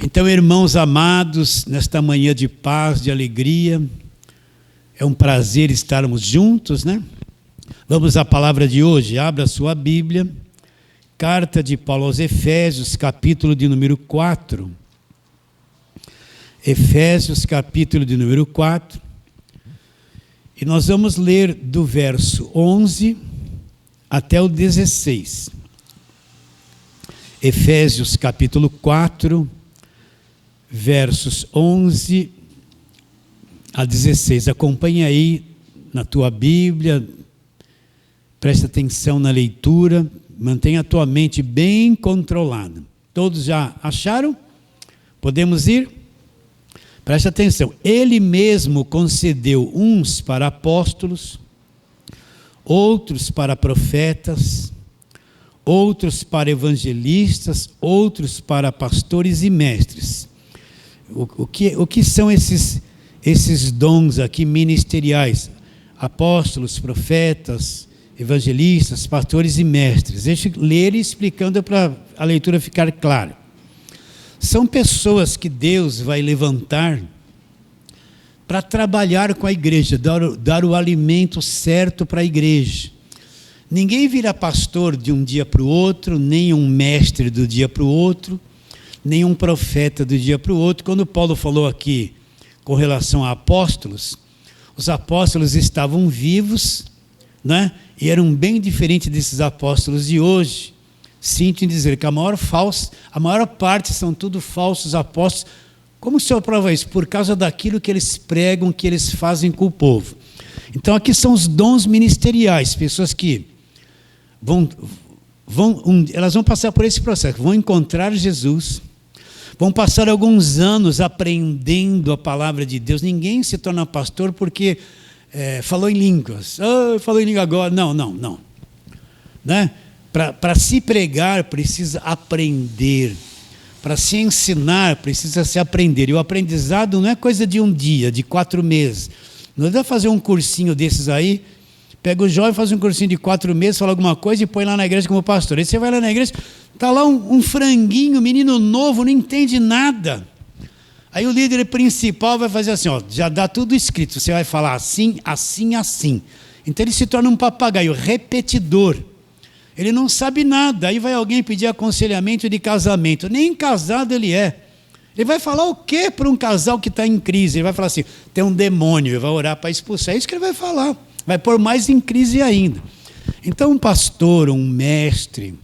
Então, irmãos amados, nesta manhã de paz, de alegria, é um prazer estarmos juntos, né? Vamos à palavra de hoje. Abra a sua Bíblia, carta de Paulo aos Efésios, capítulo de número 4. Efésios, capítulo de número 4. E nós vamos ler do verso 11 até o 16. Efésios, capítulo 4, versos 11 a 16. Acompanhe aí na tua Bíblia, preste atenção na leitura, mantenha a tua mente bem controlada. Todos já acharam? Podemos ir? Preste atenção. Ele mesmo concedeu uns para apóstolos, outros para profetas, outros para evangelistas, outros para pastores e mestres. O que são esses dons aqui ministeriais? Apóstolos, profetas, evangelistas, pastores e mestres. Deixa eu ler explicando para a leitura ficar clara. São pessoas que Deus vai levantar para trabalhar com a igreja, dar o alimento certo para a igreja. Ninguém vira pastor de um dia para o outro, nem um mestre do dia para o outro, nem um profeta do dia para o outro. Quando Paulo falou aqui com relação a apóstolos, os apóstolos estavam vivos, né? E eram bem diferentes desses apóstolos de hoje. Sinto em dizer que a maior parte são tudo falsos apóstolos. Como o Senhor prova isso? Por causa daquilo que eles pregam, que eles fazem com o povo. Então aqui são os dons ministeriais, pessoas que elas vão passar por esse processo, vão encontrar Jesus, vão passar alguns anos aprendendo a palavra de Deus. Ninguém se torna pastor porque falou em línguas. Falou em língua agora. Não. Né? Para se pregar, precisa aprender. Para se ensinar, precisa se aprender. E o aprendizado não é coisa de um dia, de 4 meses. Não dá fazer um cursinho desses aí, pega o jovem, faz um cursinho de 4 meses, fala alguma coisa e põe lá na igreja como pastor. Aí você vai lá na igreja, está lá um franguinho, menino novo, não entende nada. Aí o líder principal vai fazer assim, já dá tudo escrito, você vai falar assim, assim, assim. Então ele se torna um papagaio repetidor. Ele não sabe nada. Aí vai alguém pedir aconselhamento de casamento. Nem casado ele é. Ele vai falar o quê para um casal que está em crise? Ele vai falar assim, tem um demônio, ele vai orar para expulsar. É isso que ele vai falar. Vai pôr mais em crise ainda. Então um pastor, um mestre,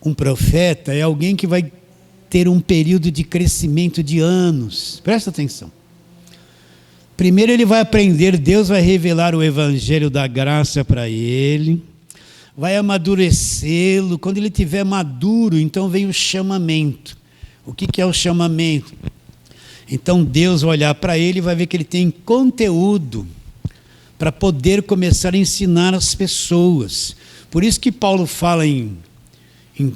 um profeta é alguém que vai ter um período de crescimento de anos. Presta atenção. Primeiro ele vai aprender, Deus vai revelar o evangelho da graça para ele, vai amadurecê-lo. Quando ele estiver maduro, então vem o chamamento. O que é o chamamento? Então Deus vai olhar para ele e vai ver que ele tem conteúdo para poder começar a ensinar as pessoas. Por isso que Paulo fala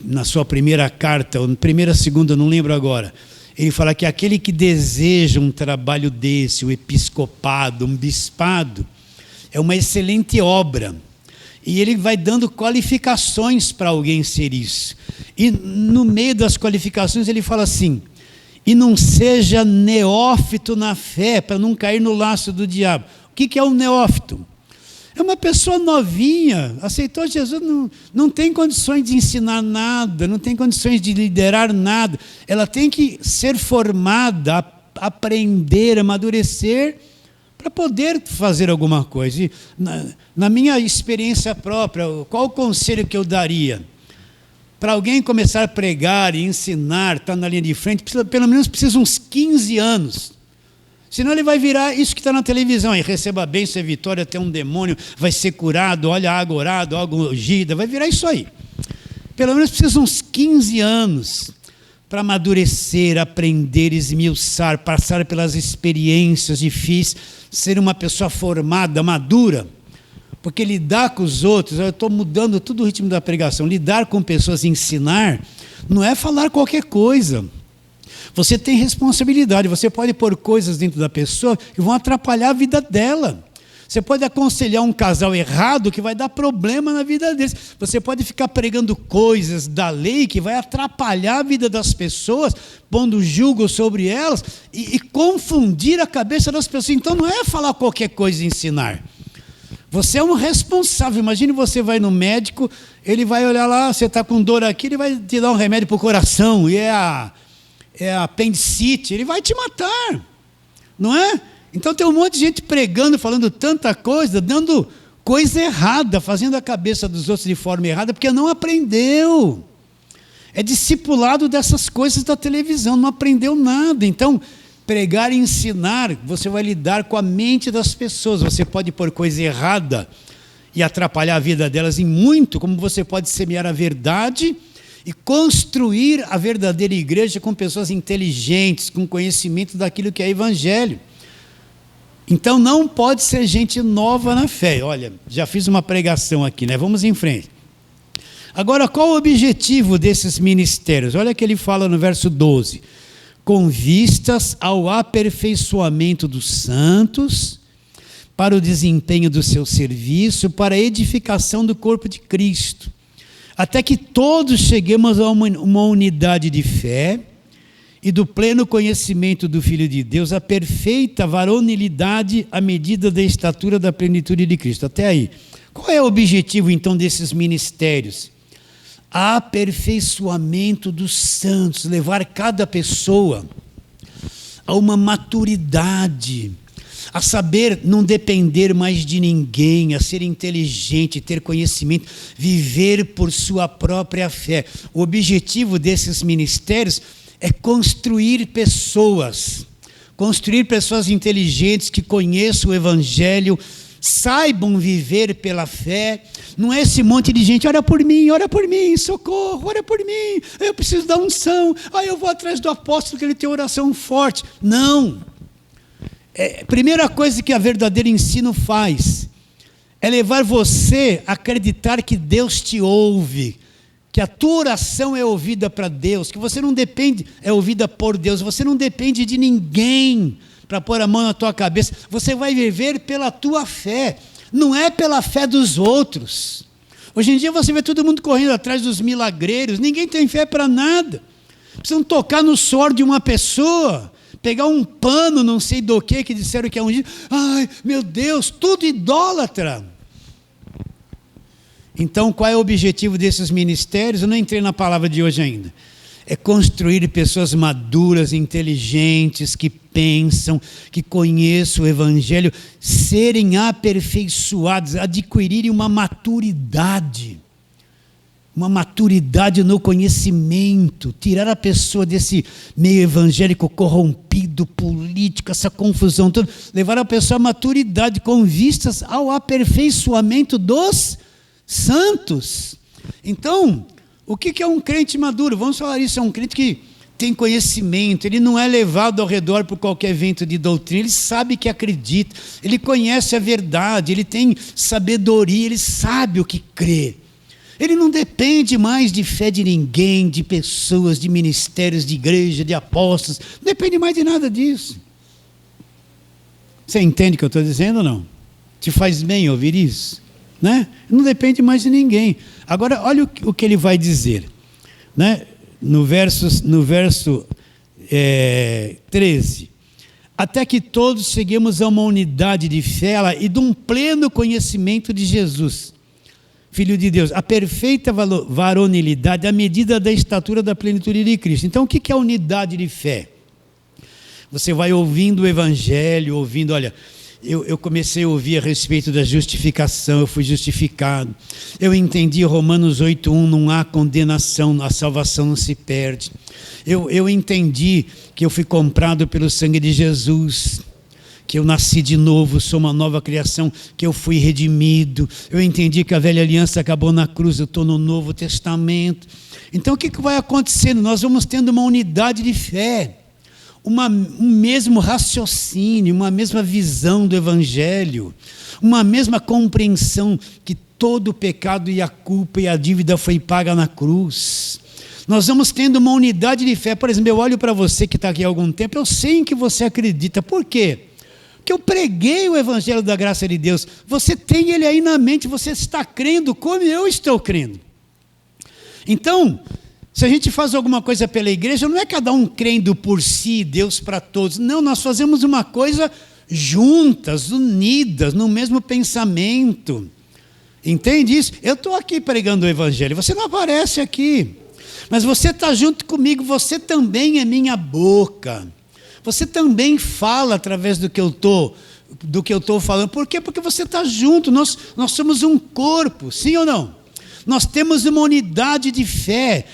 na sua primeira carta, ou primeira, segunda, não lembro agora, ele fala que aquele que deseja um trabalho desse, um episcopado, um bispado, é uma excelente obra. E ele vai dando qualificações para alguém ser isso. E no meio das qualificações ele fala assim, e não seja neófito na fé, para não cair no laço do diabo. O que é um neófito? É uma pessoa novinha, aceitou Jesus, não tem condições de ensinar nada, não tem condições de liderar nada. Ela tem que ser formada, aprender, amadurecer, para poder fazer alguma coisa. E na minha experiência própria, qual o conselho que eu daria? Para alguém começar a pregar e ensinar, estar na linha de frente, pelo menos precisa uns 15 anos. Senão ele vai virar isso que está na televisão, aí receba a bênção, a vitória, tem um demônio, vai ser curado, olha a água orada, água ungida, vai virar isso aí. Pelo menos precisa uns 15 anos para amadurecer, aprender, esmiuçar, passar pelas experiências difíceis, ser uma pessoa formada, madura. Porque lidar com os outros, eu estou mudando todo o ritmo da pregação, lidar com pessoas, ensinar, não é falar qualquer coisa. Você tem responsabilidade, você pode pôr coisas dentro da pessoa que vão atrapalhar a vida dela. Você pode aconselhar um casal errado que vai dar problema na vida deles. Você pode ficar pregando coisas da lei que vai atrapalhar a vida das pessoas, pondo julgo sobre elas e confundir a cabeça das pessoas. Então não é falar qualquer coisa e ensinar. Você é um responsável. Imagine você vai no médico, ele vai olhar lá, você está com dor aqui, ele vai te dar um remédio para o coração, e é a apendicite, ele vai te matar. Não é? Então tem um monte de gente pregando, falando tanta coisa, dando coisa errada, fazendo a cabeça dos outros de forma errada, porque não aprendeu. É discipulado dessas coisas da televisão, não aprendeu nada. Então, pregar e ensinar, você vai lidar com a mente das pessoas. Você pode pôr coisa errada e atrapalhar a vida delas em muito, como você pode semear a verdade e construir a verdadeira igreja com pessoas inteligentes, com conhecimento daquilo que é evangelho. Então não pode ser gente nova na fé. Olha, já fiz uma pregação aqui, né? Vamos em frente. Agora, qual o objetivo desses ministérios? Olha que ele fala no verso 12. Com vistas ao aperfeiçoamento dos santos, para o desempenho do seu serviço, para a edificação do corpo de Cristo, até que todos cheguemos a uma unidade de fé e do pleno conhecimento do Filho de Deus, a perfeita varonilidade à medida da estatura da plenitude de Cristo. Até aí. Qual é o objetivo, então, desses ministérios? Aperfeiçoamento dos santos, levar cada pessoa a uma maturidade, a saber não depender mais de ninguém, a ser inteligente, ter conhecimento, viver por sua própria fé. O objetivo desses ministérios é construir pessoas inteligentes que conheçam o Evangelho, saibam viver pela fé. Não é esse monte de gente, ora por mim, socorro, ora por mim, eu preciso da unção, eu vou atrás do apóstolo que ele tem oração forte. Não. Primeira coisa que a verdadeira ensino faz é levar você a acreditar que Deus te ouve, que a tua oração é ouvida para Deus, que você não depende, é ouvida por Deus, você não depende de ninguém para pôr a mão na tua cabeça, você vai viver pela tua fé, não é pela fé dos outros. Hoje em dia você vê todo mundo correndo atrás dos milagreiros, ninguém tem fé para nada, precisam tocar no suor de uma pessoa, pegar um pano, não sei do que disseram que é ungido, ai meu Deus, tudo idólatra. Então, qual é o objetivo desses ministérios? Eu não entrei na palavra de hoje ainda. É construir pessoas maduras, inteligentes, que pensam, que conheçam o Evangelho, serem aperfeiçoados, adquirirem uma maturidade no conhecimento, tirar a pessoa desse meio evangélico corrompido, político, essa confusão toda, levar a pessoa à maturidade com vistas ao aperfeiçoamento dos santos. Então, o que é um crente maduro? Vamos falar isso, é um crente que tem conhecimento, ele não é levado ao redor por qualquer vento de doutrina, ele sabe que acredita, ele conhece a verdade, ele tem sabedoria, ele sabe o que crê. Ele não depende mais de fé de ninguém, de pessoas, de ministérios, de igreja, de apóstolos, não depende mais de nada disso. Você entende o que eu estou dizendo ou não? Te faz bem ouvir isso? Né? Não depende mais de ninguém. Agora, olha o que ele vai dizer, né? No verso 13. Até que todos cheguemos a uma unidade de fé e de um pleno conhecimento de Jesus, Filho de Deus, a perfeita varonilidade à medida da estatura da plenitude de Cristo. Então, o que é a unidade de fé? Você vai ouvindo o Evangelho, olha, eu comecei a ouvir a respeito da justificação, eu fui justificado. Eu entendi Romanos 8:1, não há condenação, a salvação não se perde. Eu entendi que eu fui comprado pelo sangue de Jesus, que eu nasci de novo, sou uma nova criação, que eu fui redimido. Eu entendi que a velha aliança acabou na cruz, eu estou no Novo Testamento. Então o que vai acontecendo? Nós vamos tendo uma unidade de fé, um mesmo raciocínio, uma mesma visão do Evangelho, uma mesma compreensão que todo o pecado e a culpa e a dívida foi paga na cruz. Nós vamos tendo uma unidade de fé. Por exemplo, eu olho para você que está aqui há algum tempo, eu sei em que você acredita. Por quê? porque eu preguei o evangelho da graça de Deus. Você tem ele aí na mente, você está crendo como eu estou crendo. Então, se a gente faz alguma coisa pela igreja, não é cada um crendo por si, Deus para todos. Não, nós fazemos uma coisa juntas, unidas, no mesmo pensamento. Entende isso? Eu estou aqui pregando o evangelho, você não aparece aqui. Mas você está junto comigo, você também é minha boca. Você também fala através do que eu estou falando. Por quê? Porque você está junto, nós somos um corpo, sim ou não? Nós temos uma unidade de fé.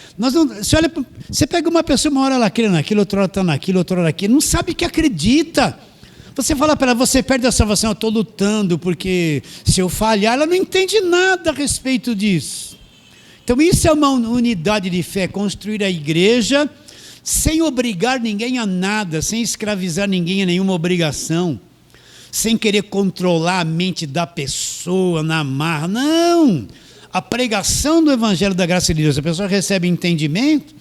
Você pega uma pessoa, uma hora ela crê naquilo, outra hora está naquilo, outra hora naquilo, não sabe que acredita. Você fala para ela, você perde a salvação, eu estou lutando, porque se eu falhar, ela não entende nada a respeito disso. Então isso é uma unidade de fé, construir a igreja sem obrigar ninguém a nada, sem escravizar ninguém a nenhuma obrigação, sem querer controlar a mente da pessoa na marra, não. A pregação do evangelho da graça de Deus, a pessoa recebe entendimento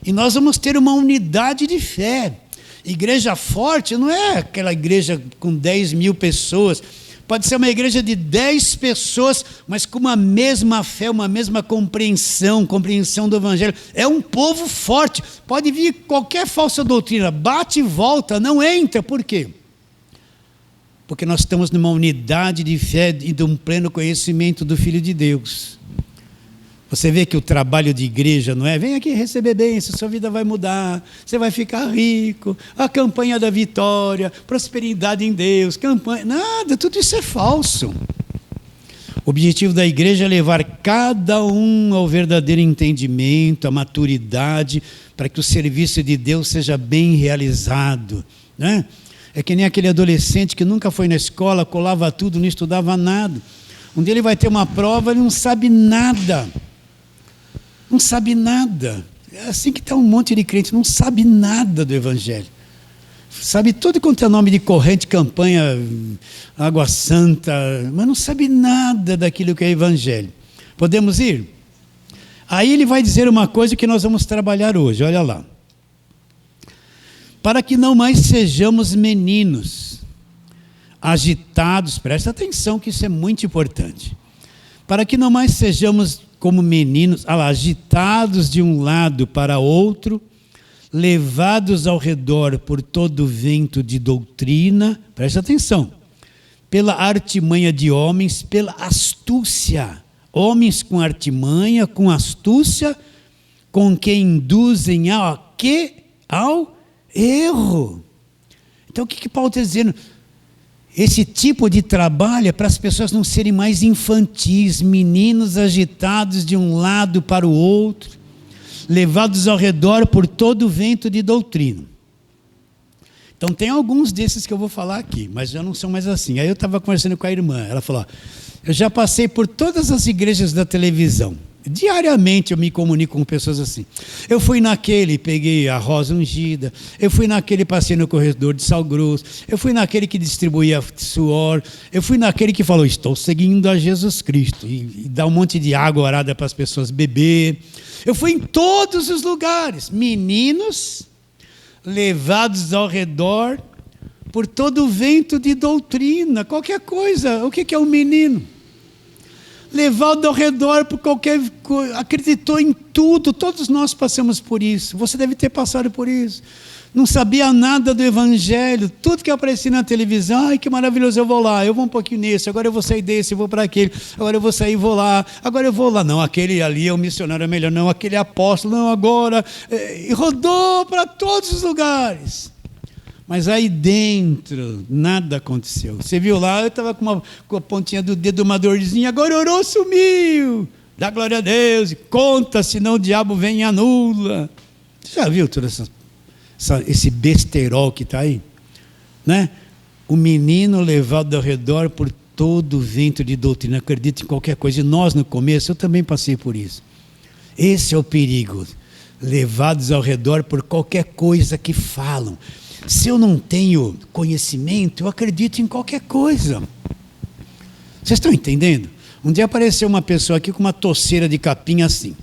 e nós vamos ter uma unidade de fé. Igreja forte não é aquela igreja com 10 mil pessoas, pode ser uma igreja de 10 pessoas, mas com uma mesma fé, uma mesma compreensão do evangelho. É um povo forte, pode vir qualquer falsa doutrina, bate e volta, não entra, por quê? Porque nós estamos numa unidade de fé e de um pleno conhecimento do Filho de Deus. Você vê que o trabalho de igreja não é, vem aqui receber bênção, sua vida vai mudar, você vai ficar rico, a campanha da vitória, prosperidade em Deus, campanha, nada, tudo isso é falso. O objetivo da igreja é levar cada um ao verdadeiro entendimento, à maturidade, para que o serviço de Deus seja bem realizado, né? É que nem aquele adolescente que nunca foi na escola, colava tudo, não estudava nada. Um dia ele vai ter uma prova, ele não sabe nada. Não sabe nada. É assim que está um monte de crente, não sabe nada do evangelho. Sabe tudo quanto é nome de corrente, campanha, água santa, mas não sabe nada daquilo que é evangelho. Podemos ir? Aí ele vai dizer uma coisa que nós vamos trabalhar hoje, olha lá. Para que não mais sejamos meninos, agitados, presta atenção que isso é muito importante. Para que não mais sejamos como meninos, agitados de um lado para outro, levados ao redor por todo vento de doutrina, presta atenção, pela artimanha de homens, pela astúcia, homens com artimanha, com astúcia, com que induzem ao erro. Então o que Paulo está dizendo? Esse tipo de trabalho é para as pessoas não serem mais infantis, meninos agitados de um lado para o outro, levados ao redor por todo o vento de doutrina. Então tem alguns desses que eu vou falar aqui, mas já não são mais assim. Aí eu estava conversando com a irmã, ela falou, eu já passei por todas as igrejas da televisão. Diariamente eu me comunico com pessoas assim. Eu fui naquele, peguei a rosa ungida. Eu fui naquele, passei no corredor de sal grosso. Eu fui naquele que distribuía suor. Eu fui naquele que falou, estou seguindo a Jesus Cristo. E dá um monte de água orada para as pessoas beber. Eu fui em todos os lugares. Meninos levados ao redor por todo o vento de doutrina. Qualquer coisa. O que é um menino? Levado ao redor por qualquer coisa, acreditou em tudo, todos nós passamos por isso, você deve ter passado por isso, não sabia nada do evangelho, tudo que aparecia na televisão, ai que maravilhoso, eu vou lá, eu vou um pouquinho nesse, agora eu vou sair desse, eu vou para aquele, agora eu vou sair, vou lá, agora eu vou lá, não, aquele ali é o missionário, é melhor, não, aquele é apóstolo, não, agora, e rodou para todos os lugares. Mas aí dentro, nada aconteceu. Você viu lá, eu estava com a pontinha do dedo, uma dorzinha, agora orou, sumiu. Dá glória a Deus, e conta, senão o diabo vem e anula. Você já viu todo esse besterol que está aí? Né? O menino levado ao redor por todo o vento de doutrina, acredita em qualquer coisa. E nós, no começo, eu também passei por isso. Esse é o perigo. Levados ao redor por qualquer coisa que falam. Se eu não tenho conhecimento, eu acredito em qualquer coisa. Vocês estão entendendo? Um dia apareceu uma pessoa aqui com uma toceira de capim assim.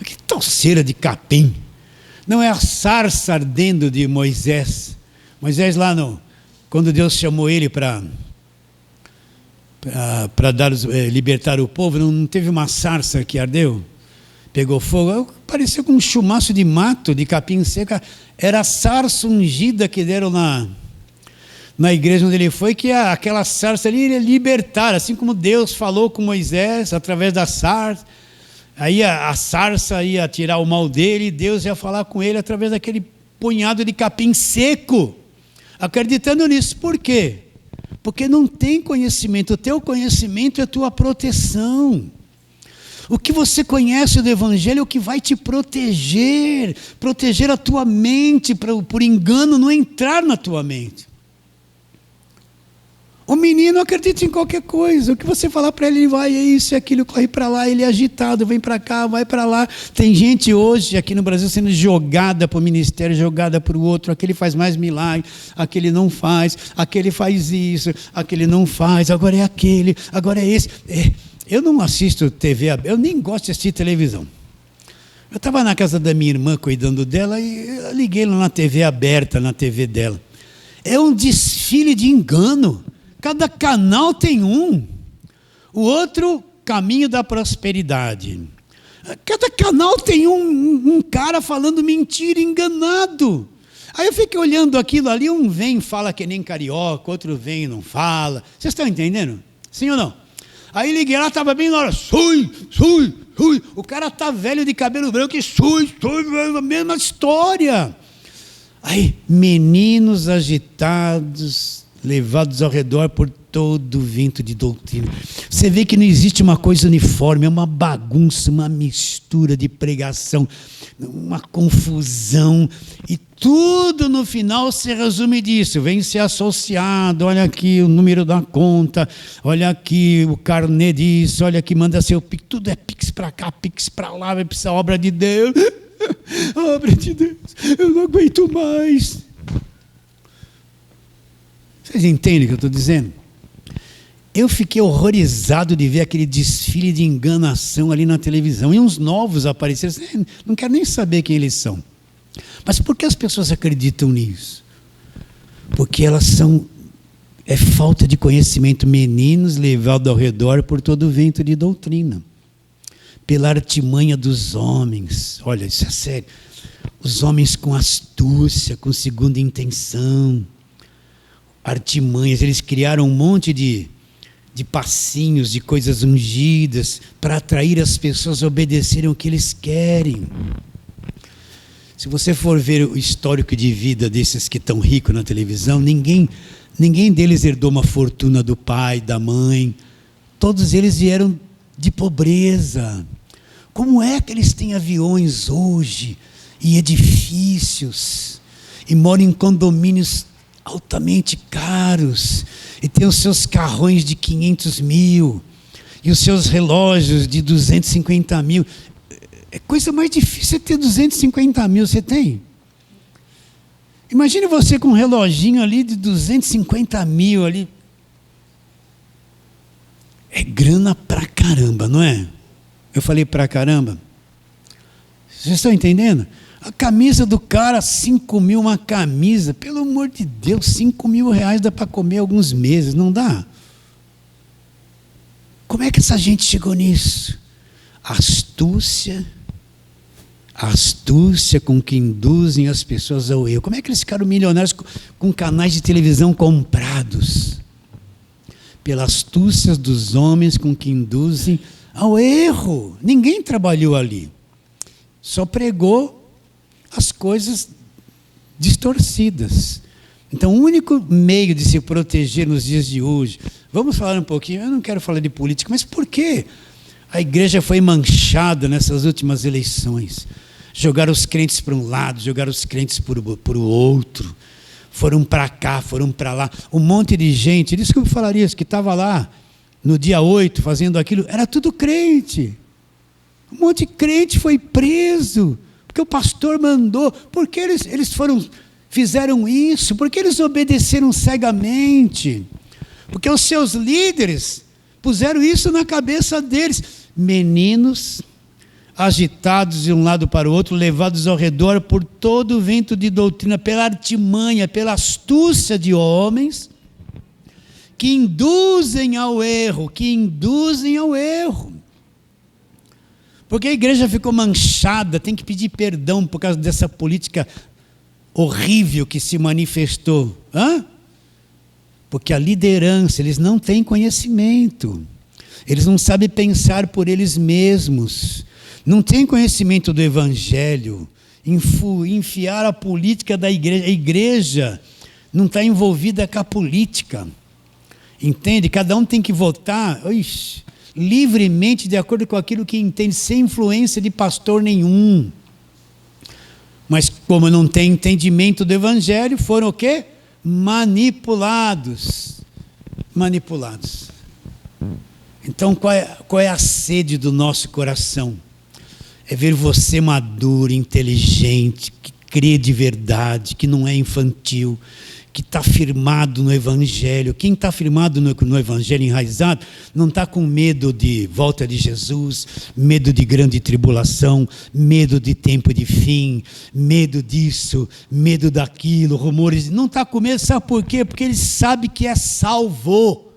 Que toceira de capim? Não é a sarça ardendo de Moisés. Moisés lá quando Deus chamou ele para libertar o povo, não teve uma sarça que ardeu? Pegou fogo, parecia com um chumaço de mato, de capim seca. Era a sarça ungida que deram na igreja onde ele foi, que aquela sarça ali iria libertar, assim como Deus falou com Moisés, através da sarça. Aí a sarça ia tirar o mal dele, e Deus ia falar com ele através daquele punhado de capim seco, acreditando nisso. Por quê? Porque não tem conhecimento. O teu conhecimento é a tua proteção. O que você conhece do Evangelho é o que vai te proteger a tua mente, por engano não entrar na tua mente. O menino acredita em qualquer coisa. O que você falar para ele, ele vai, é isso, é aquilo, corre para lá, ele é agitado, vem para cá, vai para lá. Tem gente hoje aqui no Brasil sendo jogada para o ministério, jogada para o outro. Aquele faz mais milagre, aquele não faz, aquele faz isso, aquele não faz, agora é aquele, agora é esse. Eu não assisto TV aberta, eu nem gosto de assistir televisão. Eu estava na casa da minha irmã cuidando dela e eu liguei lá na TV aberta, na TV dela. É um desfile de engano. Cada canal tem um. O outro, caminho da prosperidade. Cada canal tem um cara falando mentira, enganado. Aí eu fiquei olhando aquilo ali, um vem e fala que nem carioca, outro vem e não fala. Vocês estão entendendo? Sim ou não? Aí liguei lá, estava bem na hora, sui. O cara está velho de cabelo branco e sui, a mesma história. Aí, meninos agitados, levados ao redor por todo o vento de doutrina. Você vê que não existe uma coisa uniforme, é uma bagunça, uma mistura de pregação, uma confusão, e tudo no final se resume disso. Vem ser associado, olha aqui o número da conta, olha aqui o carnê disso, olha aqui, manda seu pix, tudo é pix para cá, pix para lá, vai precisar obra de Deus. Obra de Deus, eu não aguento mais. Vocês entendem o que eu estou dizendo? Eu fiquei horrorizado de ver aquele desfile de enganação ali na televisão. E uns novos apareceram. Não quero nem saber quem eles são. Mas por que as pessoas acreditam nisso? Porque elas são... É falta de conhecimento. Meninos levados ao redor por todo o vento de doutrina. Pela artimanha dos homens. Olha, isso é sério. Os homens com astúcia, com segunda intenção. Artimanhas, eles criaram um monte de passinhos, de coisas ungidas, para atrair as pessoas a obedecerem o que eles querem. Se você for ver o histórico de vida desses que estão ricos na televisão, ninguém deles herdou uma fortuna do pai, da mãe. Todos eles vieram de pobreza. Como é que eles têm aviões hoje, e edifícios, e moram em condomínios altamente caros, e tem os seus carrões de 500 mil, e os seus relógios de 250 mil. É coisa mais difícil ter 250 mil, você tem? Imagine você com um reloginho ali de 250 mil ali. É grana pra caramba, não é? Eu falei pra caramba. Vocês estão entendendo? A camisa do cara, 5 mil, uma camisa. Pelo amor de Deus, 5 mil reais dá para comer alguns meses, não dá? Como é que essa gente chegou nisso? Astúcia com que induzem as pessoas ao erro. Como é que eles ficaram milionários com canais de televisão comprados? Pela astúcia dos homens com que induzem ao erro. Ninguém trabalhou ali. Só pregou as coisas distorcidas. Então, o único meio de se proteger nos dias de hoje, vamos falar um pouquinho, eu não quero falar de política, mas por que a igreja foi manchada nessas últimas eleições? Jogaram os crentes para um lado, jogaram os crentes para o outro, foram para cá, foram para lá, um monte de gente, desculpa falar isso, que estava lá no dia 8 fazendo aquilo, era tudo crente. Um monte de crente foi preso, porque o pastor mandou. Por que eles fizeram isso? Por que eles obedeceram cegamente? Porque os seus líderes puseram isso na cabeça deles. Meninos agitados de um lado para o outro, levados ao redor por todo o vento de doutrina, pela artimanha, pela astúcia de homens, que induzem ao erro, Porque a igreja ficou manchada, tem que pedir perdão por causa dessa política horrível que se manifestou. Porque a liderança, eles não têm conhecimento. Eles não sabem pensar por eles mesmos. Não têm conhecimento do Evangelho. Enfiar a política da igreja. A igreja não está envolvida com a política. Entende? Cada um tem que votar livremente de acordo com aquilo que entende, sem influência de pastor nenhum. Mas como não tem entendimento do Evangelho, foram o quê? Manipulados. Então qual é a sede do nosso coração? É ver você maduro, inteligente, que crê de verdade, que não é infantil, que está firmado no Evangelho. Quem está firmado no Evangelho enraizado, não está com medo de volta de Jesus, medo de grande tribulação, medo de tempo de fim, medo disso, medo daquilo, rumores. Não está com medo, sabe por quê? Porque ele sabe que é salvo.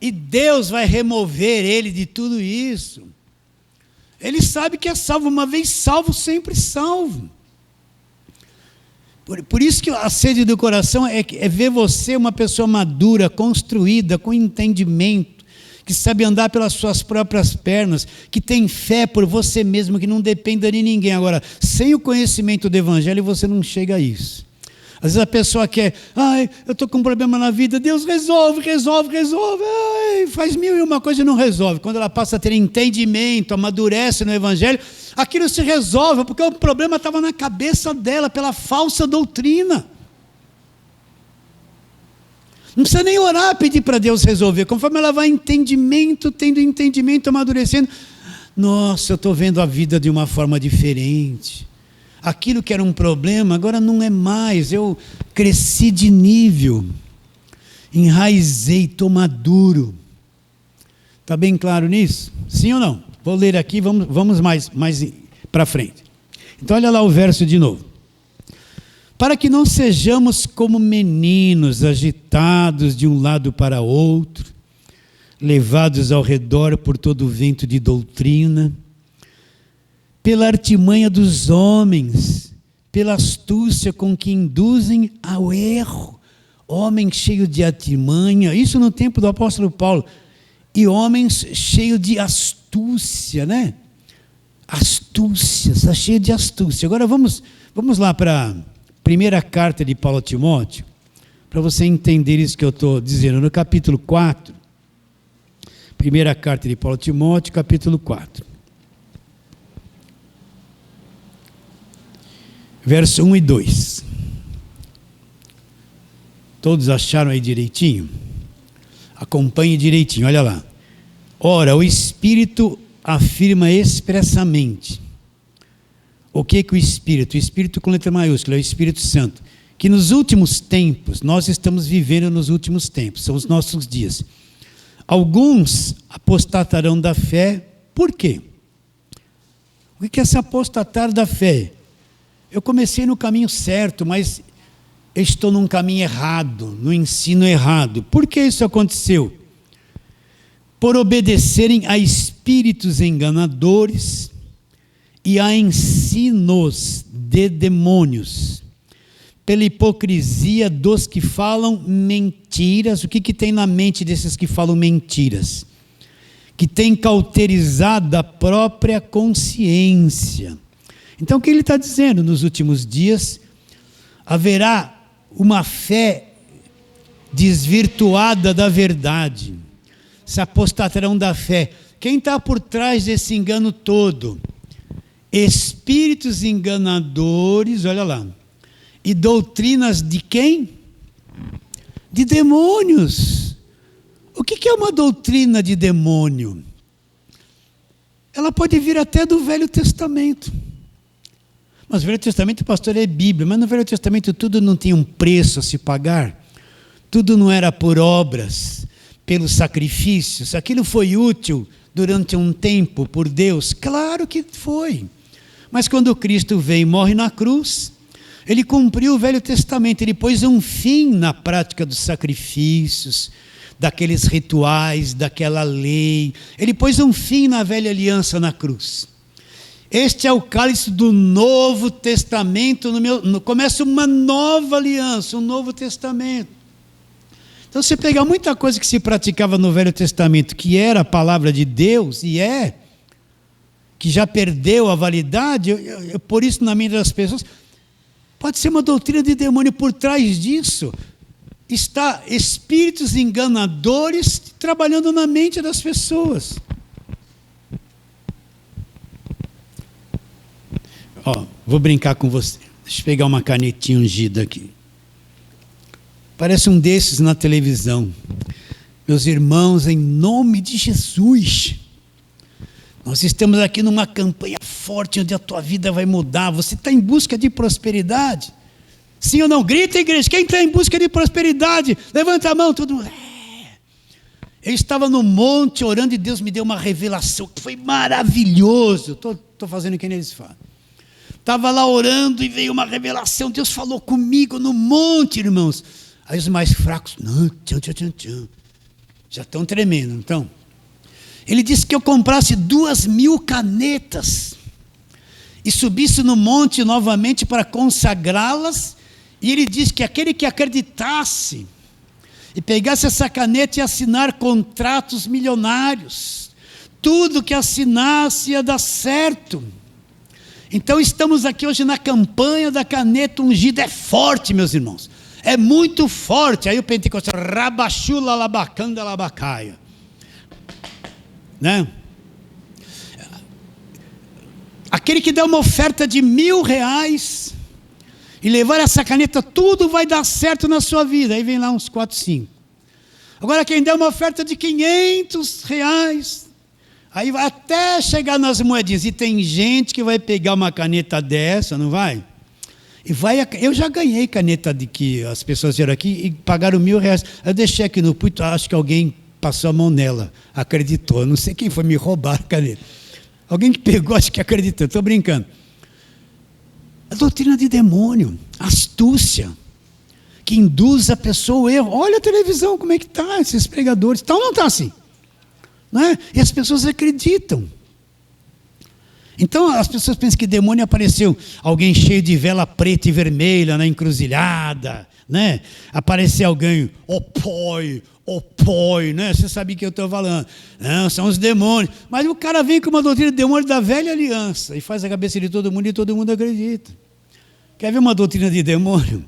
E Deus vai remover ele de tudo isso. Ele sabe que é salvo, uma vez salvo, sempre salvo. Por isso que a sede do coração é ver você uma pessoa madura, construída, com entendimento, que sabe andar pelas suas próprias pernas, que tem fé por você mesmo, que não dependa de ninguém. Agora, sem o conhecimento do Evangelho, você não chega a isso. Às vezes a pessoa quer, eu estou com um problema na vida, Deus resolve, faz mil e uma coisa e não resolve. Quando ela passa a ter entendimento, amadurece no Evangelho, aquilo se resolve, porque o problema estava na cabeça dela, pela falsa doutrina. Não precisa nem orar, pedir para Deus resolver. Conforme ela vai tendo entendimento, amadurecendo, nossa, eu estou vendo a vida de uma forma diferente. Aquilo que era um problema, agora não é mais. Eu cresci de nível, enraizei, estou maduro. Está bem claro nisso? Sim ou não? Vou ler aqui, vamos mais para frente. Então olha lá o verso de novo. Para que não sejamos como meninos agitados de um lado para outro, levados ao redor por todo o vento de doutrina, pela artimanha dos homens, pela astúcia com que induzem ao erro. Homens cheios de artimanha, isso no tempo do apóstolo Paulo, e homens cheios de astúcia, né? Astúcia, está cheio de astúcia. Agora vamos lá para a primeira carta de Paulo a Timóteo, para você entender isso que eu estou dizendo, no capítulo 4, primeira carta de Paulo a Timóteo, capítulo 4. Verso 1 e 2. Todos acharam aí direitinho? Acompanhe direitinho, olha lá. Ora, o Espírito afirma expressamente. O que o Espírito? O Espírito com letra maiúscula, é o Espírito Santo. Que nos últimos tempos, nós estamos vivendo nos últimos tempos, são os nossos dias. Alguns apostatarão da fé, por quê? O que é se apostatar da fé? Eu comecei no caminho certo, mas estou num caminho errado, no ensino errado. Por que isso aconteceu? Por obedecerem a espíritos enganadores e a ensinos de demônios, pela hipocrisia dos que falam mentiras. O que tem na mente desses que falam mentiras? Que tem cauterizado a própria consciência. Então o que ele está dizendo? Nos últimos dias haverá uma fé desvirtuada da verdade, se apostatarão da fé. Quem está por trás desse engano todo? Espíritos enganadores, olha lá, e doutrinas de quem? De demônios. O que é uma doutrina de demônio? Ela pode vir até do Velho Testamento. Mas o Velho Testamento, pastor, é Bíblia, mas no Velho Testamento tudo não tinha um preço a se pagar, tudo não era por obras, pelos sacrifícios, aquilo foi útil durante um tempo por Deus? Claro que foi. Mas quando Cristo vem e morre na cruz, ele cumpriu o Velho Testamento, ele pôs um fim na prática dos sacrifícios, daqueles rituais, daquela lei. Ele pôs um fim na velha aliança na cruz. Este é o cálice do Novo Testamento, começa uma nova aliança, um Novo Testamento. Então você pega muita coisa que se praticava no Velho Testamento, que era a palavra de Deus, que já perdeu a validade, por isso na mente das pessoas, pode ser uma doutrina de demônio. Por trás disso está espíritos enganadores trabalhando na mente das pessoas. Vou brincar com você. Deixa eu pegar uma canetinha ungida aqui. Parece um desses na televisão. Meus irmãos, em nome de Jesus, nós estamos aqui numa campanha forte onde a tua vida vai mudar. Você está em busca de prosperidade? Sim ou não? Grita, igreja. Quem está em busca de prosperidade? Levanta a mão. Todo mundo. Eu estava no monte orando e Deus me deu uma revelação que foi maravilhoso. Estou fazendo o que eles falam. Estava lá orando e veio uma revelação. Deus falou comigo no monte, irmãos. Aí os mais fracos, já estão tremendo. Então, ele disse que eu comprasse 2.000 canetas e subisse no monte novamente para consagrá-las. E ele disse que aquele que acreditasse e pegasse essa caneta e assinar contratos milionários, tudo que assinasse ia dar certo. Então estamos aqui hoje na campanha da caneta ungida. É forte, meus irmãos, é muito forte. Aí o pentecostal, rabachula labacanda labacaia, né? Aquele que dá uma oferta de R$1.000 e levar essa caneta, tudo vai dar certo na sua vida. Aí vem lá uns 4, 5. Agora quem der uma oferta de R$500, aí vai até chegar nas moedinhas. E tem gente que vai pegar uma caneta dessa, não vai? E vai. Eu já ganhei caneta de que as pessoas vieram aqui e pagaram R$1.000. Eu deixei aqui no púlpito, acho que alguém passou a mão nela, acreditou. Não sei quem foi me roubar a caneta. Alguém que pegou, acho que acreditou. Estou brincando. A doutrina de demônio, astúcia, que induz a pessoa ao erro. Olha a televisão, como é que está esses pregadores. Está ou não está assim? Não é? E as pessoas acreditam. Então as pessoas pensam que demônio apareceu, alguém cheio de vela preta e vermelha na encruzilhada, né? Apareceu alguém, opoi, né? Você sabe o que eu estou falando? Não, são os demônios. Mas o cara vem com uma doutrina de demônio da velha aliança e faz a cabeça de todo mundo e todo mundo acredita. Quer ver uma doutrina de demônio?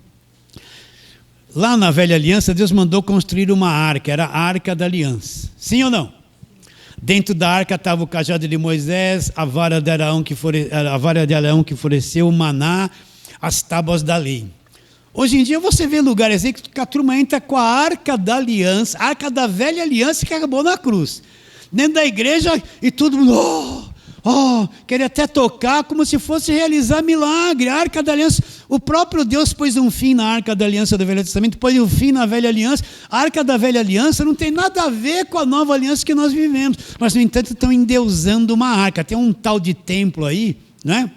Lá na velha aliança, Deus mandou construir uma arca, era a arca da aliança. Sim ou não? Dentro da arca estava o cajado de Moisés, a vara de Arão que floresceu, o maná, as tábuas da lei. Hoje em dia você vê lugares aí que a turma entra com a arca da aliança, a arca da velha aliança que acabou na cruz. Dentro da igreja e todo mundo, queria até tocar como se fosse realizar milagre. A arca da aliança, o próprio Deus pôs um fim na arca da aliança do Velho Testamento, pôs um fim na velha aliança. A arca da velha aliança não tem nada a ver com a nova aliança que nós vivemos, mas no entanto estão endeusando uma arca. Tem um tal de templo aí, né?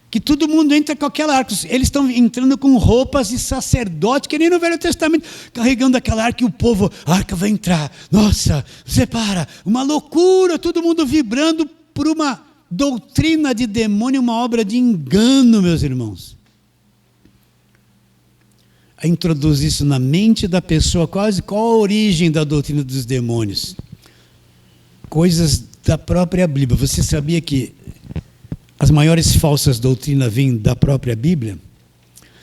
Que todo mundo entra com aquela arca. Eles estão entrando com roupas de sacerdote, que nem no Velho Testamento, carregando aquela arca, e o povo, a arca vai entrar, nossa, separa, uma loucura, todo mundo vibrando por uma doutrina de demônio, uma obra de engano, meus irmãos. A introduzir isso na mente da pessoa, qual a origem da doutrina dos demônios? Coisas da própria Bíblia. Você sabia que as maiores falsas doutrinas vêm da própria Bíblia?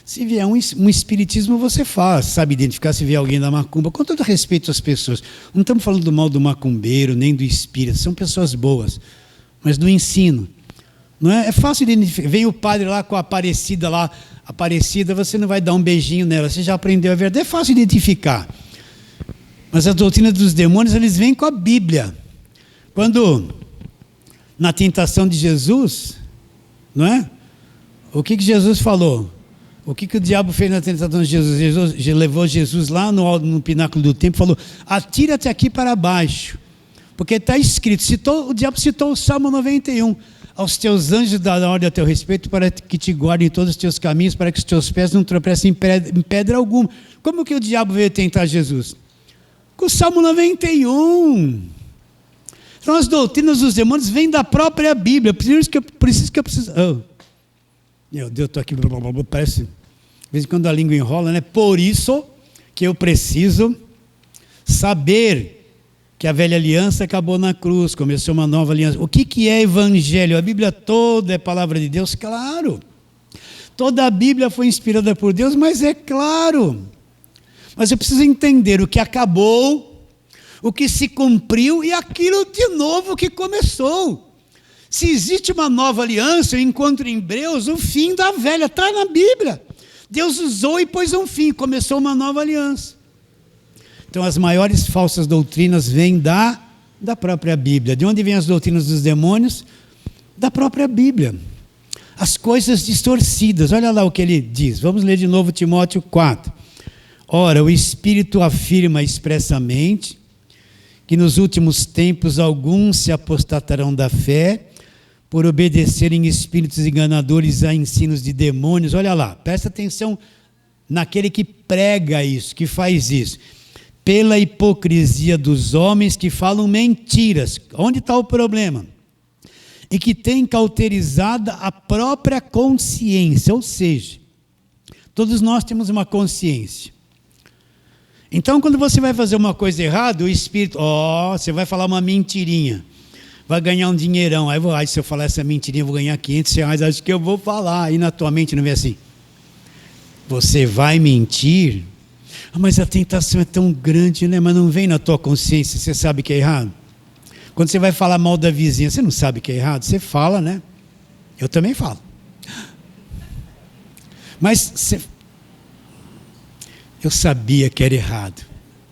Se vier um espiritismo, você faz, sabe identificar se vier alguém da macumba, com todo respeito às pessoas. Não estamos falando do mal do macumbeiro, nem do espírito, são pessoas boas, mas do ensino. Não é? É fácil identificar. Vem o padre lá com a Aparecida lá, Aparecida, você não vai dar um beijinho nela, você já aprendeu a verdade, é fácil identificar. Mas a doutrina dos demônios, eles vêm com a Bíblia. Quando, na tentação de Jesus, não é? O que Jesus falou? O que o diabo fez na tentação de Jesus? Jesus levou Jesus lá no pináculo do templo e falou: atira-te aqui para baixo, Porque está escrito, o diabo citou o Salmo 91. Aos teus anjos darão ordem a teu respeito para que te guardem em todos os teus caminhos, para que os teus pés não tropecem em pedra alguma. Como que o diabo veio tentar Jesus? Com o Salmo 91. Então as doutrinas dos demônios vêm da própria Bíblia. Por isso que eu preciso... Oh. Meu Deus, estou aqui... Parece... De vez em quando a língua enrola, né? Por isso que eu preciso saber que a velha aliança acabou na cruz, começou uma nova aliança. O que é evangelho? A Bíblia toda é palavra de Deus? Claro. Toda a Bíblia foi inspirada por Deus, mas é claro. Mas eu preciso entender o que acabou, o que se cumpriu e aquilo de novo que começou. Se existe uma nova aliança, eu encontro em Hebreus o fim da velha, está na Bíblia. Deus usou e pôs um fim, começou uma nova aliança. Então as maiores falsas doutrinas vêm da própria Bíblia. De onde vêm as doutrinas dos demônios? Da própria Bíblia. As coisas distorcidas, olha lá o que ele diz. Vamos ler de novo Timóteo 4. Ora, o Espírito afirma expressamente que nos últimos tempos alguns se apostatarão da fé por obedecerem espíritos enganadores a ensinos de demônios. Olha lá, presta atenção naquele que prega isso, que faz isso. Pela hipocrisia dos homens que falam mentiras. Onde está o problema? E que têm cauterizada a própria consciência, ou seja, todos nós temos uma consciência. Então, quando você vai fazer uma coisa errada, o Espírito, você vai falar uma mentirinha, vai ganhar um dinheirão, aí se eu falar essa mentirinha, eu vou ganhar R$500, acho que eu vou falar, aí na tua mente não vem assim, você vai mentir, mas a tentação é tão grande, né? Mas não vem na tua consciência, você sabe que é errado? Quando você vai falar mal da vizinha, você não sabe que é errado? Você fala, né? Eu também falo. Mas eu sabia que era errado,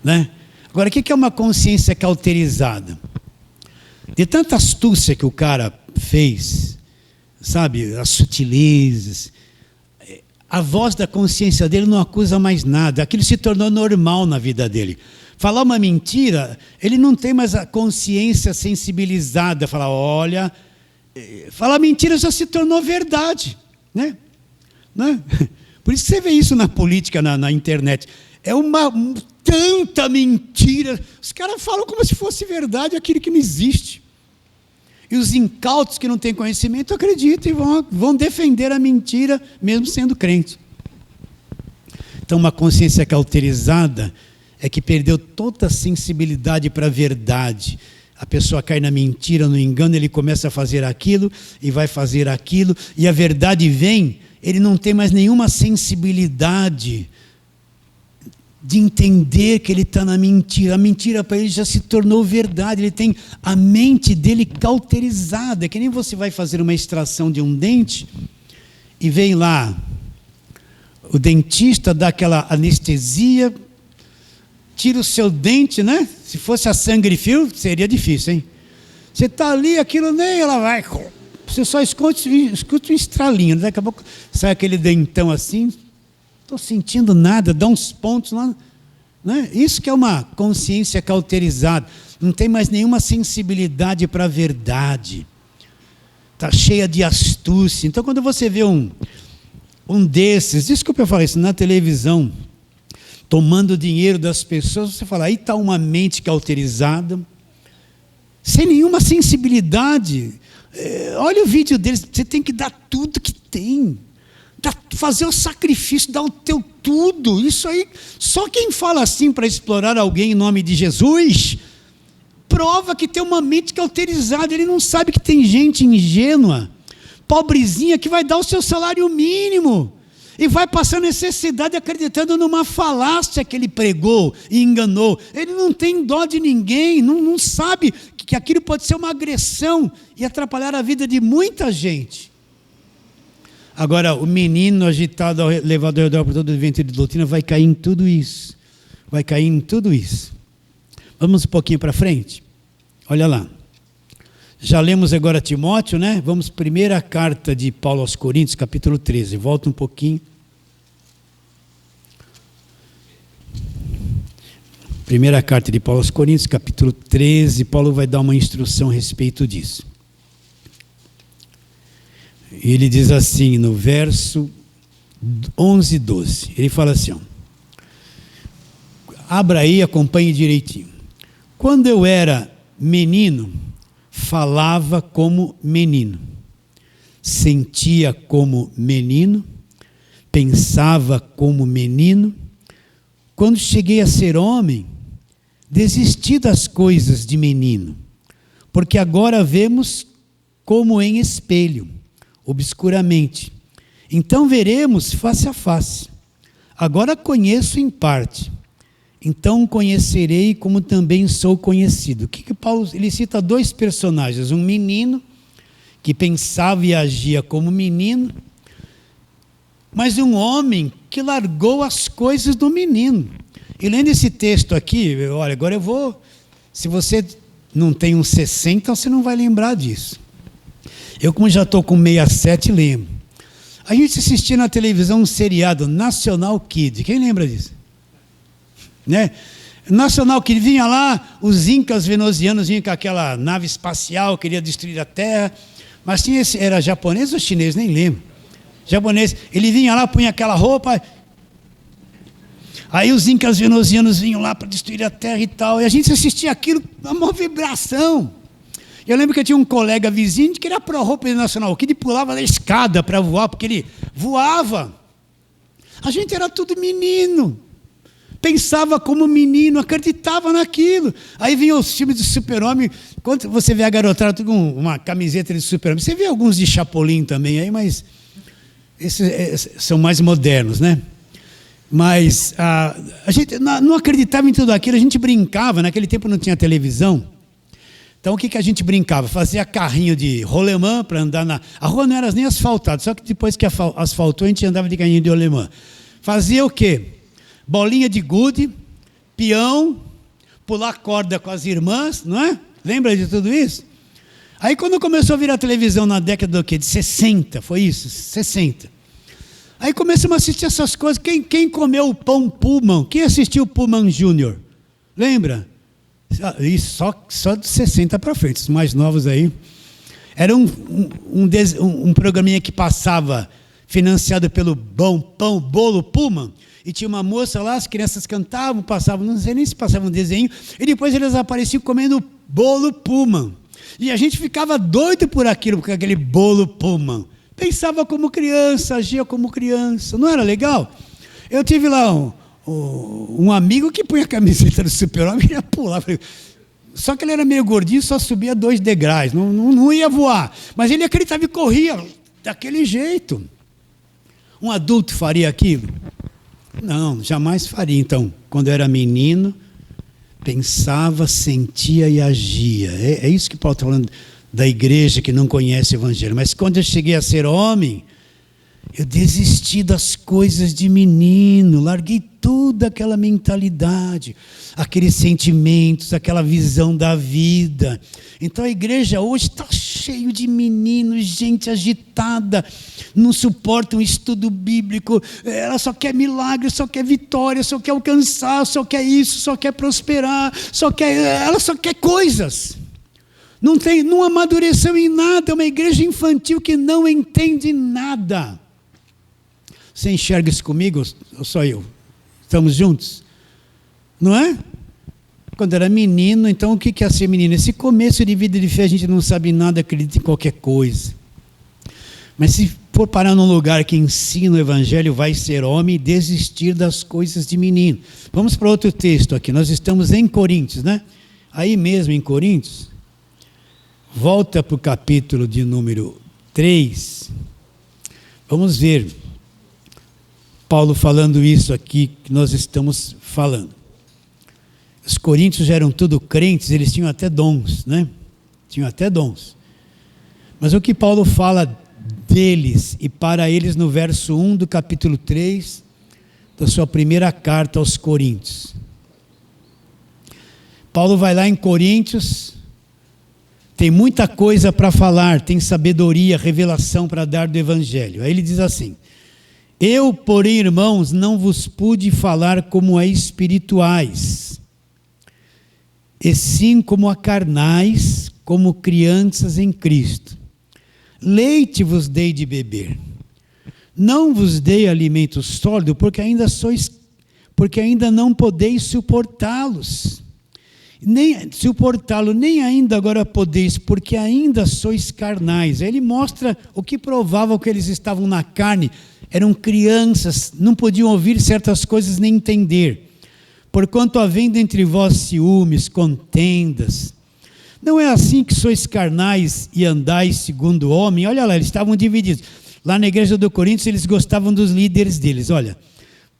né? Agora, o que é uma consciência cauterizada? De tanta astúcia que o cara fez, sabe? As sutilezas... A voz da consciência dele não acusa mais nada. Aquilo se tornou normal na vida dele. Falar uma mentira, ele não tem mais a consciência sensibilizada. Falar, olha... Falar mentira já se tornou verdade. Né? Por isso que você vê isso na política, na internet. É tanta mentira. Os caras falam como se fosse verdade aquilo que não existe. E os incautos que não têm conhecimento acreditam e vão defender a mentira, mesmo sendo crente. Então, uma consciência cauterizada é que perdeu toda a sensibilidade para a verdade. A pessoa cai na mentira, no engano, ele começa a fazer aquilo e vai fazer aquilo, e a verdade vem, ele não tem mais nenhuma sensibilidade de entender que ele está na mentira. A mentira para ele já se tornou verdade, ele tem a mente dele cauterizada. É que nem você vai fazer uma extração de um dente e vem lá o dentista, dá aquela anestesia, tira o seu dente, né? Se fosse a sangue frio, seria difícil, hein? Você está ali, aquilo nem ela vai... Você só escuta um estralinho, daqui a pouco sai aquele dentão assim... Estou sentindo nada, dá uns pontos lá. Né? Isso que é uma consciência cauterizada. Não tem mais nenhuma sensibilidade para a verdade. Está cheia de astúcia. Então, quando você vê um desses, desculpa eu falar isso, na televisão, tomando dinheiro das pessoas, você fala, aí está uma mente cauterizada, sem nenhuma sensibilidade. Olha o vídeo deles, você tem que dar tudo que tem. Fazer o sacrifício, dar o teu tudo, isso aí, só quem fala assim para explorar alguém em nome de Jesus, prova que tem uma mente cauterizada, ele não sabe que tem gente ingênua, pobrezinha, que vai dar o seu salário mínimo, e vai passar necessidade acreditando numa falácia que ele pregou e enganou, ele não tem dó de ninguém, não sabe que aquilo pode ser uma agressão e atrapalhar a vida de muita gente. Agora, o menino agitado, levado ao redor por todo o vento de doutrina, vai cair em tudo isso. Vai cair em tudo isso. Vamos um pouquinho para frente? Olha lá. Já lemos agora Timóteo, né? Vamos primeira carta de Paulo aos Coríntios, capítulo 13. Volta um pouquinho. Primeira carta de Paulo aos Coríntios, capítulo 13, Paulo vai dar uma instrução a respeito disso. Ele diz assim, no verso 11 e 12, ele fala assim, ó, abra aí, acompanhe direitinho. Quando eu era menino, falava como menino, sentia como menino, pensava como menino. Quando cheguei a ser homem, desisti das coisas de menino, porque agora vemos como em espelho, obscuramente. Então veremos face a face. Agora conheço em parte, então conhecerei como também sou conhecido. O que Paulo, ele cita dois personagens, um menino que pensava e agia como menino, mas um homem que largou as coisas do menino. E lendo esse texto aqui, olha, agora eu vou, se você não tem uns 60, você não vai lembrar disso. Eu, como já estou com 67, lembro. A gente assistia na televisão um seriado, National Kid. Quem lembra disso? Né? National Kid, vinha lá, os incas venusianos vinham com aquela nave espacial, queria destruir a Terra. Mas tinha esse, era japonês ou chinês? Nem lembro. Japonês. Ele vinha lá, punha aquela roupa. Aí os incas venusianos vinham lá para destruir a Terra e tal. E a gente assistia aquilo, uma vibração. Eu lembro que eu tinha um colega vizinho que queria pôr a roupa nacional, que ele pulava da escada para voar, porque ele voava. A gente era tudo menino. Pensava como menino, acreditava naquilo. Aí vinham os filmes de super-homem. Quando você vê a garotada tudo com uma camiseta de super-homem, você vê alguns de Chapolin também aí, mas esses são mais modernos, né? Mas a gente não acreditava em tudo aquilo, a gente brincava, naquele tempo não tinha televisão. Então o que a gente brincava? Fazia carrinho de rolemã para andar na... A rua não era nem asfaltada, só que depois que asfaltou a gente andava de carrinho de rolemã. Fazia o quê? Bolinha de gude, peão, pular corda com as irmãs, não é? Lembra de tudo isso? Aí quando começou a vir a televisão na década do quê? De 60, foi isso? 60. Aí começamos a assistir essas coisas. Quem comeu o pão Pullman? Quem assistiu o Pullman Júnior? Lembra? Isso só de 60 para frente, os mais novos aí. Era um programinha que passava, financiado pelo Bolo Pullman, e tinha uma moça lá, as crianças cantavam, passavam, não sei nem se passavam um desenho, e depois eles apareciam comendo bolo Pullman. E a gente ficava doido por aquilo, por aquele bolo Pullman. Pensava como criança, agia como criança, não era legal? Eu tive lá um amigo que punha a camiseta do super-homem e ia pular. Só que ele era meio gordinho, só subia 2 degraus, não ia voar. Mas ele acreditava e corria daquele jeito. Um adulto faria aquilo? Não, jamais faria. Então, quando eu era menino, pensava, sentia e agia. É isso que Paulo está falando da igreja que não conhece o evangelho. Mas quando eu cheguei a ser homem, eu desisti das coisas de menino, larguei toda aquela mentalidade, aqueles sentimentos, aquela visão da vida. Então a igreja hoje está cheio de meninos, gente agitada, não suporta um estudo bíblico, ela só quer milagre, só quer vitória, só quer alcançar, só quer isso, só quer prosperar, ela só quer coisas. Não amadureceu em nada, é uma igreja infantil que não entende nada. Você enxerga isso comigo ou só eu? Estamos juntos? Não é? Quando era menino, então o que é ser menino? Esse começo de vida de fé, a gente não sabe nada, acredita em qualquer coisa. Mas se for parar num lugar que ensina o evangelho, vai ser homem e desistir das coisas de menino. Vamos para outro texto aqui. Nós estamos em Coríntios, né? Aí mesmo em Coríntios, volta para o capítulo de número 3. Vamos ver Paulo falando isso aqui que nós estamos falando. Os coríntios eram tudo crentes, eles tinham até dons, né? Tinham até dons. Mas o que Paulo fala deles e para eles no verso 1 do capítulo 3 da sua primeira carta aos Coríntios. Paulo vai lá em Coríntios, tem muita coisa para falar, tem sabedoria, revelação para dar do evangelho. Aí ele diz assim: eu, porém, irmãos, não vos pude falar como a espirituais, e sim como a carnais, como crianças em Cristo. Leite vos dei de beber. Não vos dei alimento sólido, porque ainda não podeis suportá-los. Nem ainda agora podeis, porque ainda sois carnais. Aí ele mostra o que provava que eles estavam na carne. Eram crianças, não podiam ouvir certas coisas nem entender. Porquanto havendo entre vós ciúmes, contendas, não é assim que sois carnais e andais segundo o homem? Olha lá, eles estavam divididos. Lá na igreja do Coríntios, eles gostavam dos líderes deles. Olha,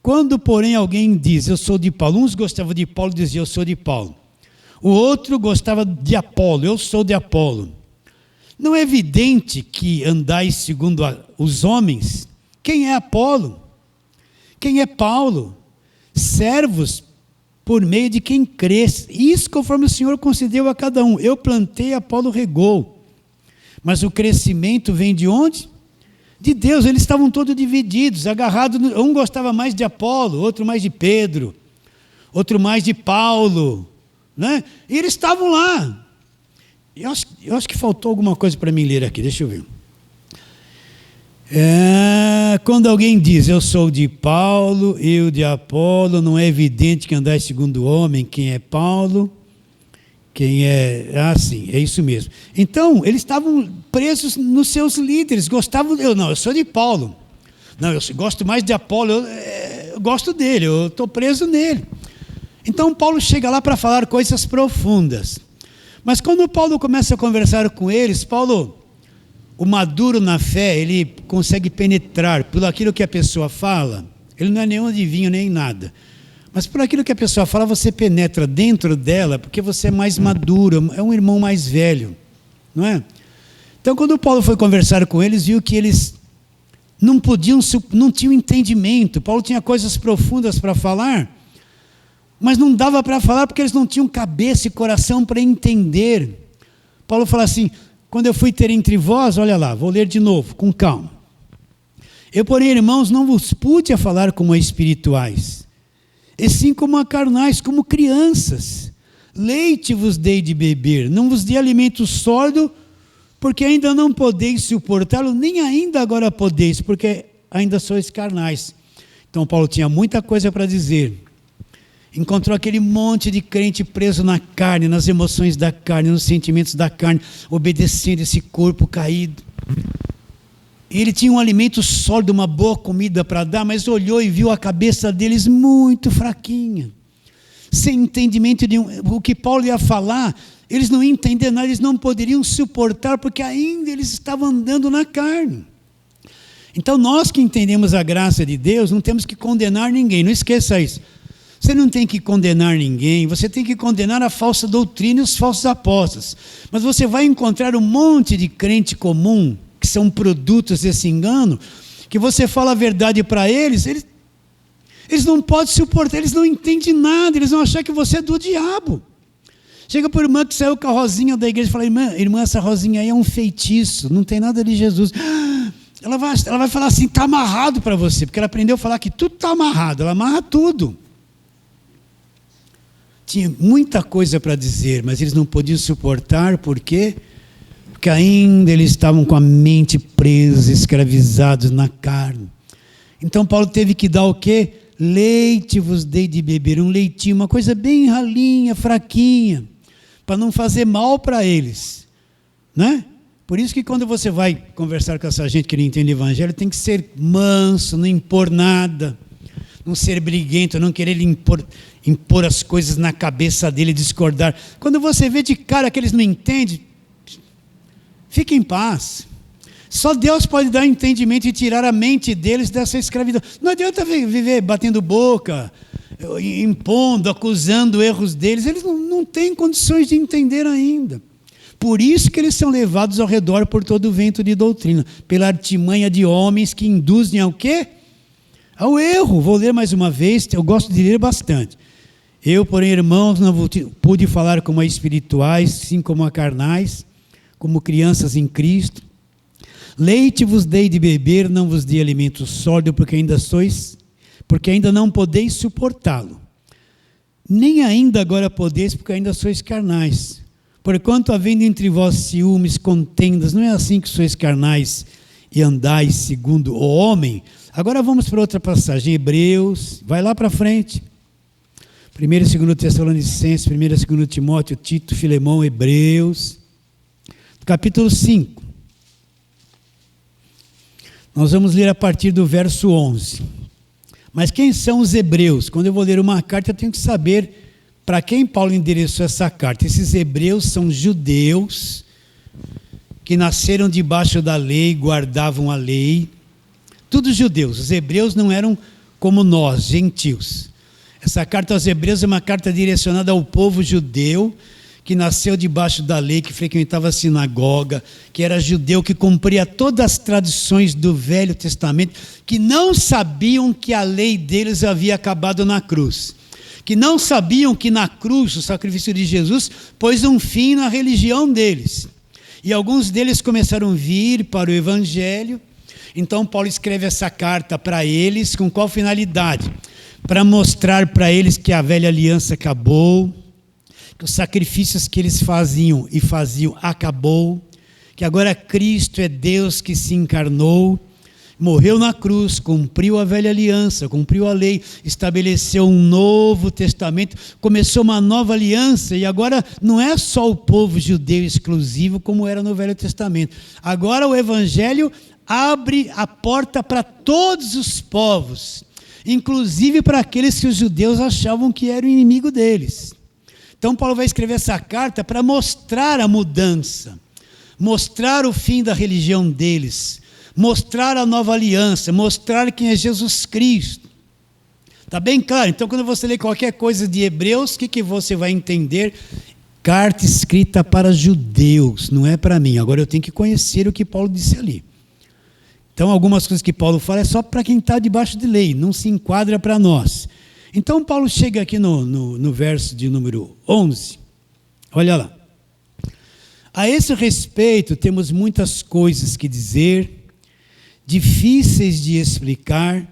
quando, porém, alguém diz, eu sou de Paulo, uns gostavam de Paulo e diziam, eu sou de Paulo. O outro gostava de Apolo, eu sou de Apolo. Não é evidente que andais segundo os homens? Quem é Apolo? Quem é Paulo? Servos por meio de quem cresce. Isso conforme o Senhor concedeu a cada um. Eu plantei, Apolo regou. Mas o crescimento vem de onde? De Deus. Eles estavam todos divididos, agarrados. Um gostava mais de Apolo, outro mais de Pedro, outro mais de Paulo, né? E eles estavam lá. Eu acho que faltou alguma coisa para mim ler aqui, deixa eu ver. Quando alguém diz, eu sou de Paulo, eu de Apolo, não é evidente que andais segundo o homem, quem é Paulo, quem é... sim, é isso mesmo. Então, eles estavam presos nos seus líderes, gostavam... eu sou de Paulo. Não, eu gosto mais de Apolo, eu gosto dele, eu estou preso nele. Então, Paulo chega lá para falar coisas profundas. Mas quando Paulo começa a conversar com eles, Paulo... O maduro na fé, ele consegue penetrar por aquilo que a pessoa fala. Ele não é nenhum adivinho, nem nada. Mas por aquilo que a pessoa fala, você penetra dentro dela, porque você é mais maduro, é um irmão mais velho, não é? Então, quando Paulo foi conversar com eles, viu que eles não tinham entendimento. Paulo tinha coisas profundas para falar, mas não dava para falar porque eles não tinham cabeça e coração para entender. Paulo fala assim... Quando eu fui ter entre vós, olha lá, vou ler de novo, com calma. Eu, porém, irmãos, não vos pude a falar como a espirituais, e sim como a carnais, como crianças. Leite vos dei de beber, não vos dei alimento sólido, porque ainda não podeis suportá-lo, nem ainda agora podeis, porque ainda sois carnais. Então, Paulo tinha muita coisa para dizer. Encontrou aquele monte de crente preso na carne, nas emoções da carne, nos sentimentos da carne, obedecendo esse corpo caído. E ele tinha um alimento sólido, uma boa comida para dar, mas olhou e viu a cabeça deles muito fraquinha, sem entendimento de o que Paulo ia falar. Eles não entendiam nada, eles não poderiam suportar, porque ainda eles estavam andando na carne. Então nós que entendemos a graça de Deus, não temos que condenar ninguém, não esqueça isso. Você não tem que condenar ninguém, você tem que condenar a falsa doutrina e os falsos apóstolos. Mas você vai encontrar um monte de crente comum, que são produtos desse engano, que você fala a verdade para eles não podem suportar, eles não entendem nada, eles vão achar que você é do diabo. Chega para a irmã que saiu com a rosinha da igreja e fala, irmã, essa rosinha aí é um feitiço, não tem nada de Jesus. Ela vai falar assim, está amarrado para você, porque ela aprendeu a falar que tudo está amarrado, ela amarra tudo. Tinha muita coisa para dizer, mas eles não podiam suportar, por quê? Porque ainda eles estavam com a mente presa, escravizados na carne. Então Paulo teve que dar o quê? Leite vos dei de beber, um leitinho, uma coisa bem ralinha, fraquinha, para não fazer mal para eles, né? Por isso que quando você vai conversar com essa gente que não entende o evangelho, tem que ser manso, não impor nada, não ser briguento, não querer impor as coisas na cabeça dele, discordar. Quando você vê de cara que eles não entendem, fique em paz. Só Deus pode dar entendimento e tirar a mente deles dessa escravidão. Não adianta viver batendo boca, impondo, acusando erros deles. Eles não têm condições de entender ainda. Por isso que eles são levados ao redor por todo o vento de doutrina, pela artimanha de homens que induzem ao quê? Ao erro. Vou ler mais uma vez, eu gosto de ler bastante. Eu, porém, irmãos, não pude falar como a espirituais, sim como a carnais, como crianças em Cristo. Leite vos dei de beber, não vos dei alimento sólido, porque ainda não podeis suportá-lo. nem ainda agora podeis, porque ainda sois carnais. Porquanto havendo entre vós ciúmes, contendas, não é assim que sois carnais e andais segundo o homem? Agora vamos para outra passagem, Hebreus, vai lá para frente. 1 e 2 Tessalonicenses, 1 e 2 Timóteo, Tito, Filemão, Hebreus, capítulo 5. Nós vamos ler a partir do verso 11. Mas quem são os hebreus? Quando eu vou ler uma carta, eu tenho que saber para quem Paulo endereçou essa carta. Esses hebreus são judeus que nasceram debaixo da lei, guardavam a lei. Todos judeus. Os hebreus não eram como nós, gentios. Essa carta aos hebreus é uma carta direcionada ao povo judeu que nasceu debaixo da lei, que frequentava a sinagoga, que era judeu, que cumpria todas as tradições do Velho Testamento, que não sabiam que a lei deles havia acabado na cruz, que não sabiam que na cruz o sacrifício de Jesus pôs um fim na religião deles. E alguns deles começaram a vir para o Evangelho. Então Paulo escreve essa carta para eles, com qual finalidade? Para mostrar para eles que a velha aliança acabou, que os sacrifícios que eles faziam acabou, que agora Cristo é Deus que se encarnou, morreu na cruz, cumpriu a velha aliança, cumpriu a lei, estabeleceu um novo testamento, começou uma nova aliança, e agora não é só o povo judeu exclusivo como era no Velho Testamento. Agora o Evangelho abre a porta para todos os povos, inclusive para aqueles que os judeus achavam que eram inimigo deles. Então Paulo vai escrever essa carta para mostrar a mudança, mostrar o fim da religião deles, mostrar a nova aliança, mostrar quem é Jesus Cristo. Está bem claro? Então quando você lê qualquer coisa de Hebreus, o que você vai entender? Carta escrita para judeus, não é para mim. Agora eu tenho que conhecer o que Paulo disse ali. Então algumas coisas que Paulo fala é só para quem está debaixo de lei, não se enquadra para nós. Então Paulo chega aqui no verso de número 11, olha lá. A esse respeito temos muitas coisas que dizer, difíceis de explicar,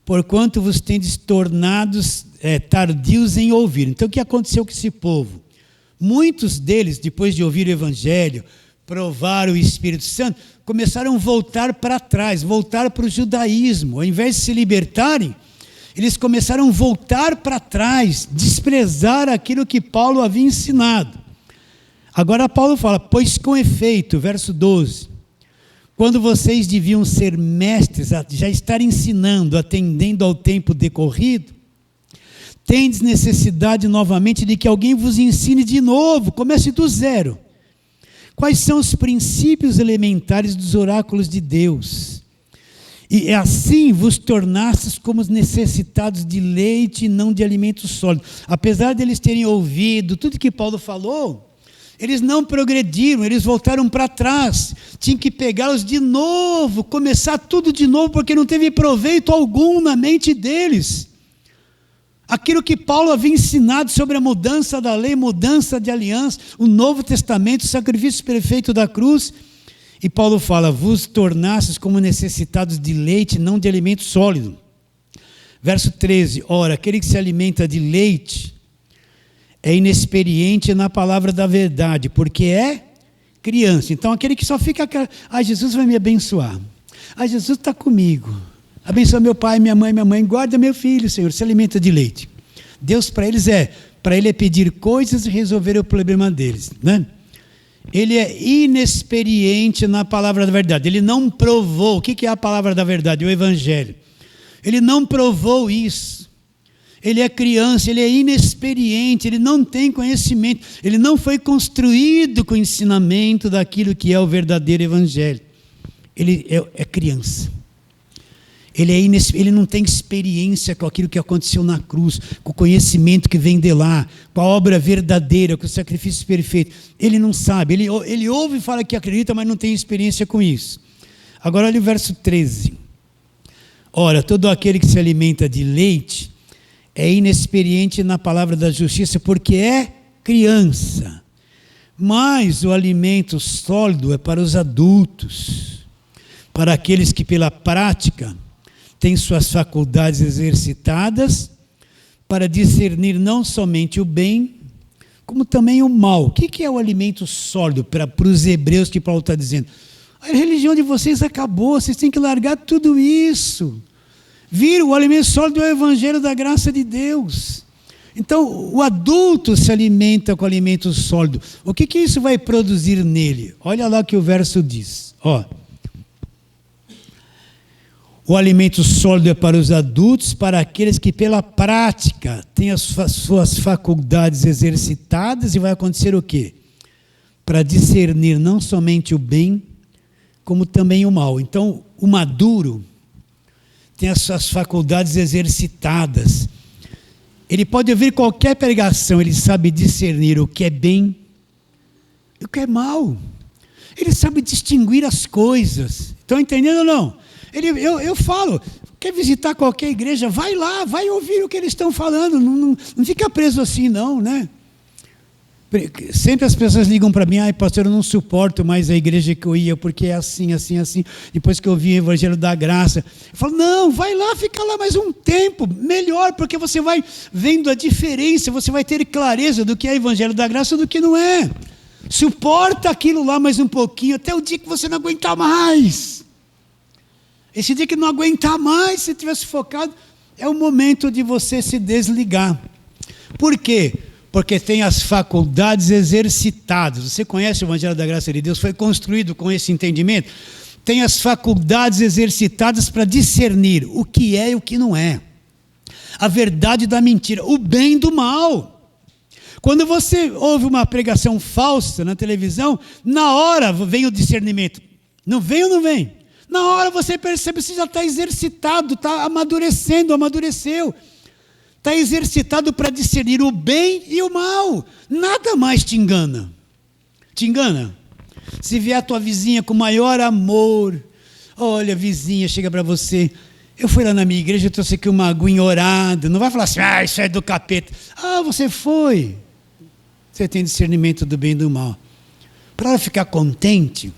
porquanto vos tendes tornados tardios em ouvir. Então o que aconteceu com esse povo? Muitos deles, depois de ouvir o Evangelho, provar o Espírito Santo, começaram a voltar para trás, voltar para o judaísmo. Ao invés de se libertarem, eles começaram a voltar para trás, desprezar aquilo que Paulo havia ensinado. Agora Paulo fala, pois com efeito, verso 12, quando vocês deviam ser mestres, já estar ensinando, atendendo ao tempo decorrido, tendes necessidade novamente de que alguém vos ensine de novo, comece do zero. Quais são os princípios elementares dos oráculos de Deus? E assim vos tornastes como necessitados de leite e não de alimento sólido. Apesar de eles terem ouvido tudo que Paulo falou, eles não progrediram, eles voltaram para trás. Tinha que pegá-los de novo, começar tudo de novo, porque não teve proveito algum na mente deles. Aquilo que Paulo havia ensinado sobre a mudança da lei, mudança de aliança, o Novo Testamento, o sacrifício perfeito da cruz. E Paulo fala, vos tornastes como necessitados de leite, não de alimento sólido. Verso 13, ora, aquele que se alimenta de leite é inexperiente na palavra da verdade, porque é criança. Então aquele que só fica, Jesus vai me abençoar. Jesus está comigo. Abençoa meu pai, minha mãe, guarda meu filho, Senhor, se alimenta de leite. Deus para ele é pedir coisas e resolver o problema deles, né? Ele é inexperiente na palavra da verdade, ele não provou. O que é a palavra da verdade? O Evangelho. Ele não provou isso. Ele é criança, ele é inexperiente, ele não tem conhecimento, ele não foi construído com o ensinamento daquilo que é o verdadeiro Evangelho. Ele é criança. Ele não tem experiência com aquilo que aconteceu na cruz, com o conhecimento que vem de lá, com a obra verdadeira, com o sacrifício perfeito. Ele não sabe, ele ouve e fala que acredita, mas não tem experiência com isso. Agora olha o verso 13. Ora, todo aquele que se alimenta de leite é inexperiente na palavra da justiça, porque é criança. Mas o alimento sólido é para os adultos, para aqueles que pela prática têm suas faculdades exercitadas para discernir não somente o bem, como também o mal. O que é o alimento sólido para os hebreus que Paulo está dizendo? A religião de vocês acabou, vocês têm que largar tudo isso. Viram? O alimento sólido é o evangelho da graça de Deus. Então, o adulto se alimenta com alimento sólido. O que isso vai produzir nele? Olha lá o que o verso diz. O alimento sólido é para os adultos, para aqueles que pela prática têm as suas faculdades exercitadas, e vai acontecer o quê? Para discernir não somente o bem, como também o mal. Então, o maduro tem as suas faculdades exercitadas. Ele pode ouvir qualquer pregação, ele sabe discernir o que é bem e o que é mal. Ele sabe distinguir as coisas. Estão entendendo ou não? Eu falo, quer visitar qualquer igreja, vai lá, vai ouvir o que eles estão falando. Não fica preso assim não, né? Sempre as pessoas ligam para mim, pastor, eu não suporto mais a igreja que eu ia, porque é assim, assim, assim. Depois que eu vi o Evangelho da Graça, eu falo, não, vai lá, fica lá mais um tempo, melhor, porque você vai vendo a diferença, você vai ter clareza do que é Evangelho da Graça e do que não é. Suporta aquilo lá mais um pouquinho, até o dia que você não aguentar mais. Esse dia que não aguentar mais, se estiver sufocado, é o momento de você se desligar. Por quê? Porque tem as faculdades exercitadas. Você conhece o Evangelho da Graça de Deus? Foi construído com esse entendimento. Tem as faculdades exercitadas para discernir o que é e o que não é. A verdade da mentira, o bem do mal. Quando você ouve uma pregação falsa na televisão, na hora vem o discernimento. Não vem ou não vem? Na hora você percebe que você já está exercitado, está amadureceu. Está exercitado para discernir o bem e o mal. Nada mais te engana. Te engana? Se vier a tua vizinha com maior amor, olha, vizinha, chega para você, eu fui lá na minha igreja, eu trouxe aqui uma aguinha orada. Não vai falar assim, isso é do capeta. Você foi. Você tem discernimento do bem e do mal. Para ela ficar contente,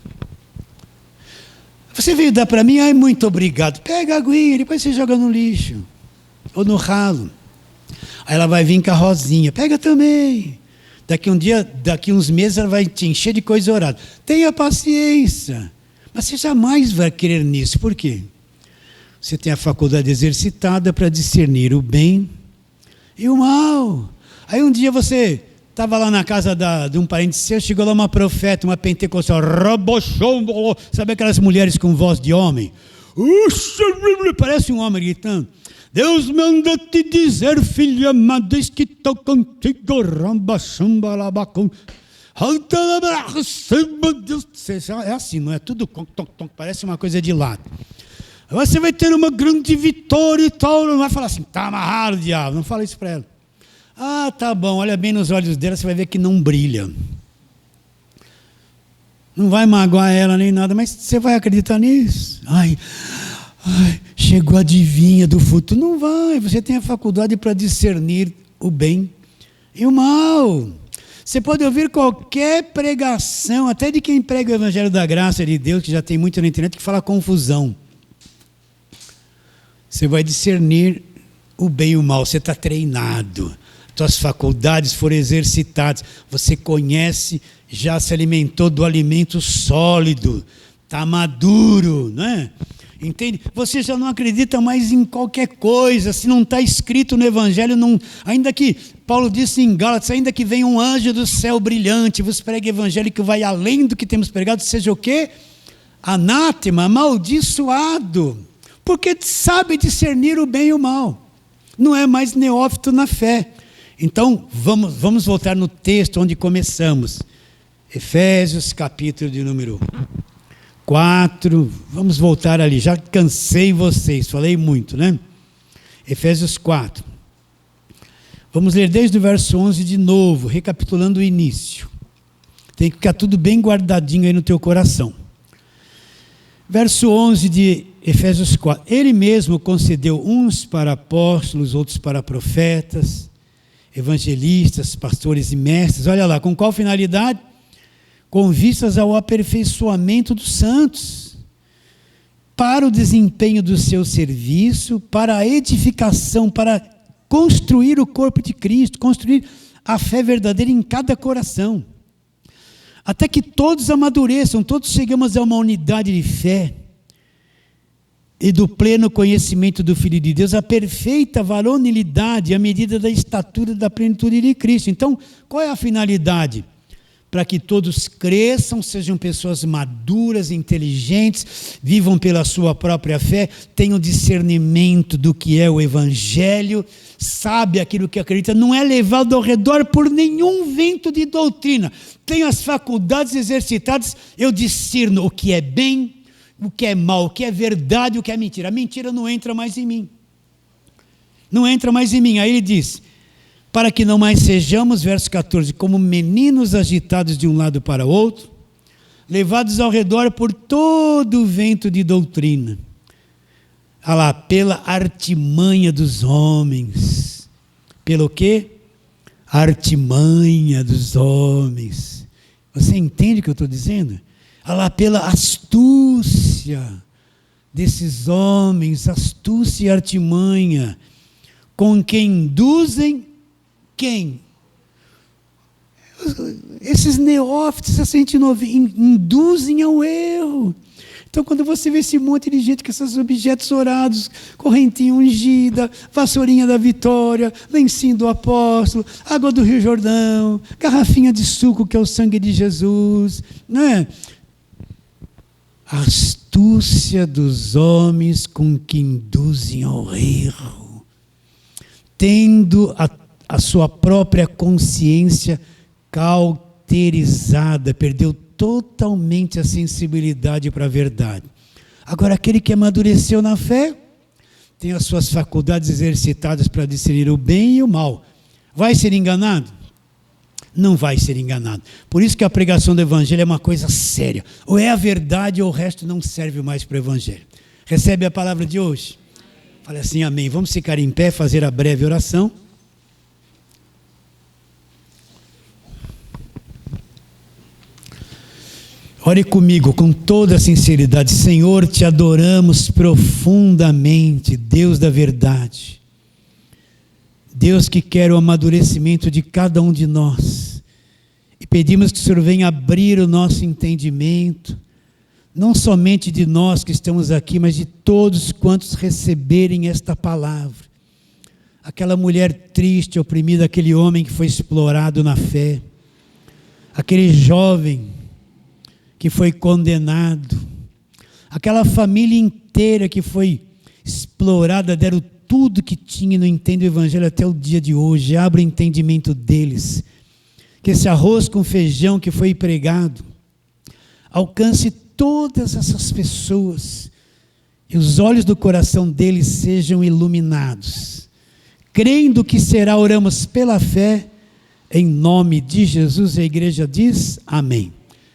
você veio dar para mim, muito obrigado. Pega a aguinha, depois você joga no lixo. Ou no ralo. Aí ela vai vir com a rosinha, pega também. Daqui uns meses ela vai te encher de coisa orada. Tenha paciência. Mas você jamais vai querer nisso. Por quê? Você tem a faculdade exercitada para discernir o bem e o mal. Aí um dia você estava lá na casa de um parente seu, chegou lá uma profeta, uma pentecostal, sabe aquelas mulheres com voz de homem? Parece um homem gritando. Deus manda te dizer, filha amada, que estou contigo, é assim, não é tudo, parece uma coisa de lado. Você vai ter uma grande vitória e tal, não vai falar assim, está amarrado, diabo, não fala isso para ela. Tá bom, olha bem nos olhos dela, você vai ver que não brilha. Não vai magoar ela nem nada, mas você vai acreditar nisso? Chegou a adivinha do futuro. Não vai, você tem a faculdade para discernir o bem e o mal. Você pode ouvir qualquer pregação, até de quem prega o Evangelho da Graça de Deus, que já tem muito na internet, que fala confusão. Você vai discernir o bem e o mal, você está treinado. Suas faculdades foram exercitadas. Você conhece, já se alimentou do alimento sólido, está maduro, não é? Entende? Você já não acredita mais em qualquer coisa, se não está escrito no Evangelho, ainda que, Paulo disse em Gálatas, ainda que venha um anjo do céu brilhante, vos pregue o Evangelho que vai além do que temos pregado, seja o quê? Anátema, amaldiçoado, porque sabe discernir o bem e o mal, não é mais neófito na fé. Então, vamos voltar no texto onde começamos, Efésios, capítulo de número 4, vamos voltar ali, já cansei vocês, falei muito, né? Efésios 4, vamos ler desde o verso 11 de novo, recapitulando o início, tem que ficar tudo bem guardadinho aí no teu coração. Verso 11 de Efésios 4, ele mesmo concedeu uns para apóstolos, outros para profetas, evangelistas, pastores e mestres, olha lá, com qual finalidade? Com vistas ao aperfeiçoamento dos santos, para o desempenho do seu serviço, para a edificação, para construir o corpo de Cristo, construir a fé verdadeira em cada coração. Até que todos amadureçam, todos chegamos a uma unidade de fé e do pleno conhecimento do Filho de Deus, a perfeita varonilidade à medida da estatura da plenitude de Cristo. Então, qual é a finalidade? Para que todos cresçam, sejam pessoas maduras, inteligentes, vivam pela sua própria fé, tenham discernimento do que é o Evangelho, sabe aquilo que acredita, não é levado ao redor por nenhum vento de doutrina. Tenho as faculdades exercitadas, eu discerno o que é bem, o que é mal, o que é verdade, o que é mentira. A mentira não entra mais em mim. Não entra mais em mim. Aí ele diz, para que não mais sejamos, verso 14, como meninos agitados de um lado para o outro, levados ao redor por todo o vento de doutrina, pela artimanha dos homens. Pelo quê? Artimanha dos homens. Você entende o que eu estou dizendo? Pela astúcia desses homens, astúcia e artimanha, com quem induzem quem? Esses neófitos, essa gente induzem ao erro. Então, quando você vê esse monte de gente com esses objetos orados, correntinha ungida, vassourinha da vitória, lencinho do apóstolo, água do Rio Jordão, garrafinha de suco que é o sangue de Jesus, não é? A astúcia dos homens com que induzem ao erro, tendo a sua própria consciência cauterizada, perdeu totalmente a sensibilidade para a verdade. Agora, aquele que amadureceu na fé, tem as suas faculdades exercitadas para discernir o bem e o mal. Vai ser enganado? Não vai ser enganado. Por isso que a pregação do Evangelho é uma coisa séria. Ou é a verdade ou o resto não serve mais para o Evangelho. Recebe a palavra de hoje? Fale assim, amém. Vamos ficar em pé, fazer a breve oração. Ore comigo com toda a sinceridade. Senhor, te adoramos profundamente, Deus da verdade. Deus que quer o amadurecimento de cada um de nós. E pedimos que o Senhor venha abrir o nosso entendimento, não somente de nós que estamos aqui, mas de todos quantos receberem esta palavra. Aquela mulher triste, oprimida, aquele homem que foi explorado na fé, aquele jovem que foi condenado, aquela família inteira que foi explorada, deram tudo que tinha e não entende o Evangelho até o dia de hoje. Abre o entendimento deles, que esse arroz com feijão que foi pregado alcance todas essas pessoas e os olhos do coração deles sejam iluminados. Crendo que será, oramos pela fé, em nome de Jesus. A igreja diz amém.